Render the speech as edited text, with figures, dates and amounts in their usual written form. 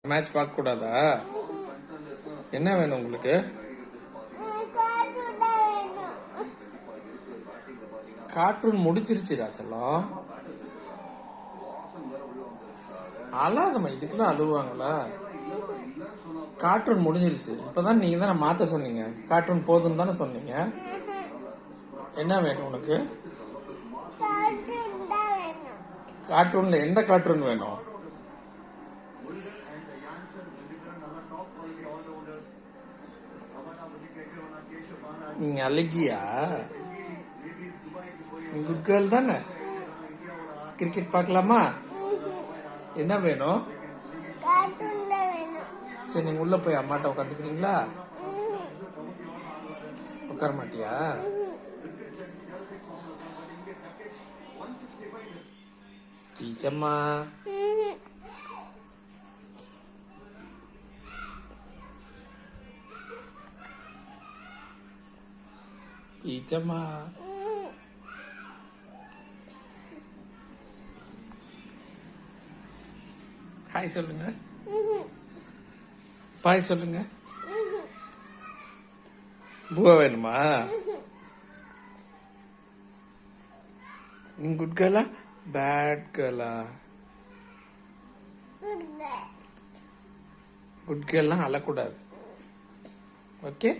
Match பார்க்க கூடாதா? என்ன வேணும் உங்களுக்கு? கார்ட்டூன் முடிச்சிருச்சுடா செல்லம். அழாதம்மா, இதுக்குலாம் அழுவாங்களா? கார்ட்டூன் முடிஞ்சிருச்சு. இப்பதான் நீங்க தானே மாத்த சொன்னீங்க. கார்ட்டூன் போதும் தானே சொன்னீங்க. என்ன வேணும் உனக்கு? கார்ட்டூன்ல எந்த கார்ட்டூன் வேணும்? நீங்க அழகியா? குட் கேர்ள் தானே? கிரிக்கெட் பார்க்கலாமா? என்ன வேணும்? சரி, நீங்க உள்ள போய் அம்மாட்ட உட்காந்துக்கிறீங்களா? உட்கார மாட்டியா? டீச்சம்மா, டீச்சம்மா, ஹாய் சொல்லுங்க. பாய் சொல்லுங்க. பூவா வேணுமா? நீங்க குட் கேர்ளா பேட் கேர்ளா? குட் கேர்லாம் அழக்கூடாது. ஓகே.